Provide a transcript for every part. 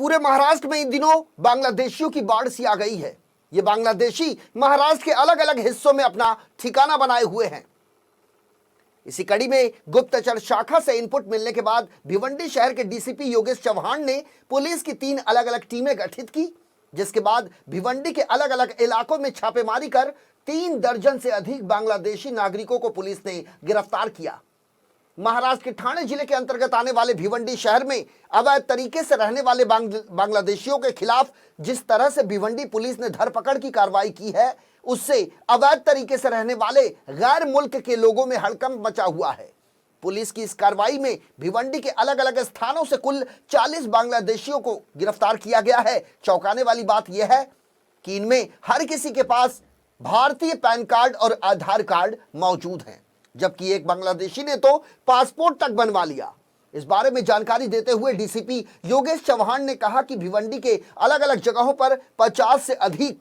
पूरे महाराष्ट्र में इन दिनों बांग्लादेशियों की बाढ़ सी आ गई है। ये बांग्लादेशी महाराष्ट्र के अलग अलग हिस्सों में अपना ठिकाना बनाए हुए हैं। इसी कड़ी में गुप्तचर शाखा से इनपुट मिलने के बाद भिवंडी शहर के डीसीपी योगेश चौहान ने पुलिस की 3 अलग अलग टीमें गठित की, जिसके बाद भिवंडी के अलग अलग इलाकों में छापेमारी कर 3 दर्जन से अधिक बांग्लादेशी नागरिकों को पुलिस ने गिरफ्तार किया। महाराष्ट्र के ठाणे जिले के अंतर्गत आने वाले भिवंडी शहर में अवैध तरीके से रहने वाले बांग्लादेशियों के खिलाफ जिस तरह से भिवंडी पुलिस ने धरपकड़ की कार्रवाई की है, उससे अवैध तरीके से रहने वाले गैर मुल्क के लोगों में हड़कंप मचा हुआ है। पुलिस की इस कार्रवाई में भिवंडी के अलग अलग स्थानों से कुल 40 बांग्लादेशियों को गिरफ्तार किया गया है। चौंकाने वाली बात यह है कि इनमें हर किसी के पास भारतीय पैन कार्ड और आधार कार्ड मौजूद हैं, जबकि एक बांग्लादेशी ने तो पासपोर्ट तक बनवा लिया। इस बारे में जानकारी देते हुए डीसीपी योगेश चौहान ने कहा कि भिवंडी के अलग अलग जगहों पर 50 से अधिक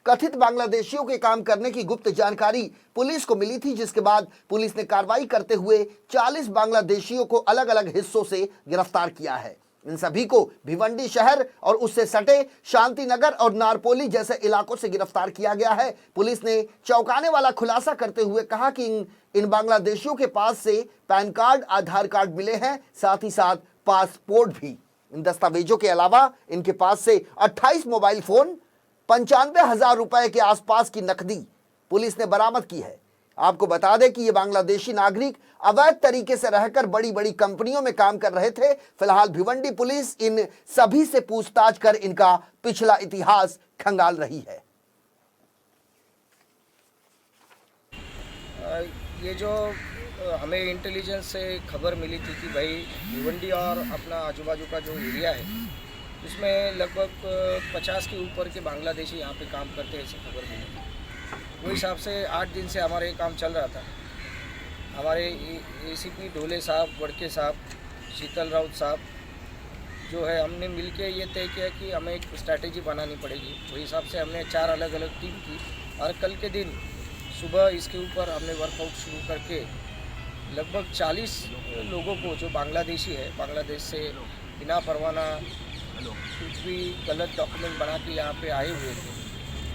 कथित बांग्लादेशियों के काम करने की गुप्त जानकारी पुलिस को मिली थी, जिसके बाद पुलिस ने कार्रवाई करते हुए 40 बांग्लादेशियों को अलग अलग हिस्सों से गिरफ्तार किया है। इन सभी को भिवंडी शहर और उससे सटे शांतिनगर और नारपोली जैसे इलाकों से गिरफ्तार किया गया है। पुलिस ने चौंकाने वाला खुलासा करते हुए कहा कि इन बांग्लादेशियों के पास से पैन कार्ड, आधार कार्ड मिले हैं, साथ ही साथ पासपोर्ट भी। इन दस्तावेजों के अलावा इनके पास से 28 मोबाइल फोन, 95,000 रुपए के आसपास की नकदी पुलिस ने बरामद की है। आपको बता दें कि ये बांग्लादेशी नागरिक अवैध तरीके से रहकर बड़ी बड़ी कंपनियों में काम कर रहे थे। फिलहाल भिवंडी पुलिस इन सभी से पूछताछ कर इनका पिछला इतिहास खंगाल रही है। ये जो हमें इंटेलिजेंस से खबर मिली थी कि भाई भिवंडी और अपना आजू बाजू का जो एरिया है उसमें लगभग 50 के ऊपर के बांग्लादेशी यहाँ पे काम करते हैं, ऐसी खबर मिली थी। वो हिसाब से 8 दिन से हमारे ये काम चल रहा था। हमारे एसीपी ढोले साहब, वड़के साहब, शीतल राउत साहब जो है, हमने मिलके ये तय किया कि हमें एक स्ट्रैटेजी बनानी पड़ेगी। वही हिसाब से हमने 4 अलग अलग टीम की और कल के दिन सुबह इसके ऊपर हमने वर्कआउट शुरू करके लगभग 40 लोगों को जो बांग्लादेशी है, बांग्लादेश से बिना परवाना कुछ भी गलत डॉक्यूमेंट बना के यहाँ पे आए हुए थे,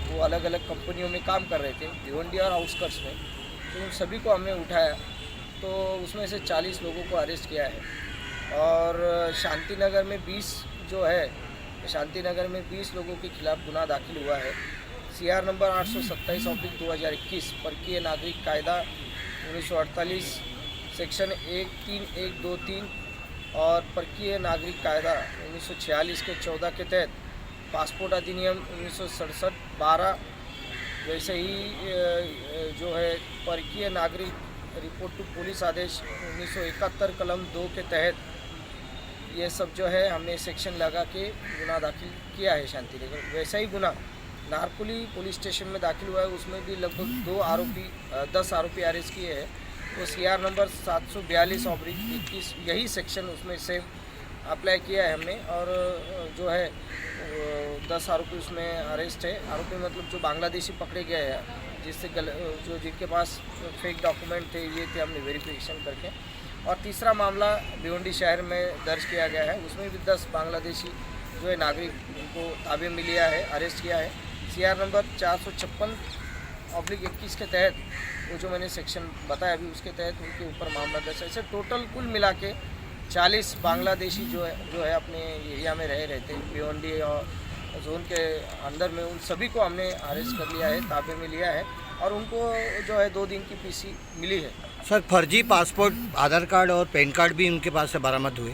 वो अलग अलग कंपनियों में काम कर रहे थे भिवंडी और आउटस्कर्ट्स में। तो उन सभी को हमने उठाया, तो उसमें से 40 लोगों को अरेस्ट किया है। और शांतिनगर में 20 जो है, शांतिनगर में 20 लोगों के खिलाफ गुनाह दाखिल हुआ है। CR नंबर 827/2021 परकीय नागरिक कायदा 1948 सेक्शन 13123 और परकीय नागरिक कायदा 1946 के 14 के तहत पासपोर्ट अधिनियम 1967-12, वैसे ही जो है परकीय नागरिक रिपोर्ट टू पुलिस आदेश 1971 कलम 2 के तहत ये सब जो है हमने सेक्शन लगा के गुनाह दाखिल किया है शांतिनगर। वैसा ही गुनाह नारपोली पुलिस स्टेशन में दाखिल हुआ है, उसमें भी लगभग 10 आरोपी अरेस्ट किए हैं। वो CR नंबर 742/21 यही सेक्शन उसमें से अप्लाई किया है हमने। और जो है 10 आरोपी उसमें अरेस्ट है। आरोपी मतलब जो बांग्लादेशी पकड़े गए हैं, जिससे जो जिनके पास फेक डॉक्यूमेंट थे, ये थे, हमने वेरिफिकेशन करके। और तीसरा मामला भिवंडी शहर में दर्ज किया गया है, उसमें भी 10 बांग्लादेशी जो है नागरिक, उनको ताबे में लिया है, अरेस्ट किया है। CR नंबर 456/21 के तहत वो जो मैंने सेक्शन बताया अभी, उसके तहत उनके ऊपर मामला दर्ज है। ऐसे टोटल कुल मिला के 40 बांग्लादेशी जो है अपने एरिया में रहे थे भिवंडी और जोन के अंदर में, उन सभी को हमने अरेस्ट कर लिया है, ताबे में लिया है और उनको जो है 2 दिन की PC मिली है। सर, फर्जी पासपोर्ट, आधार कार्ड और पैन कार्ड भी उनके पास से बरामद हुए।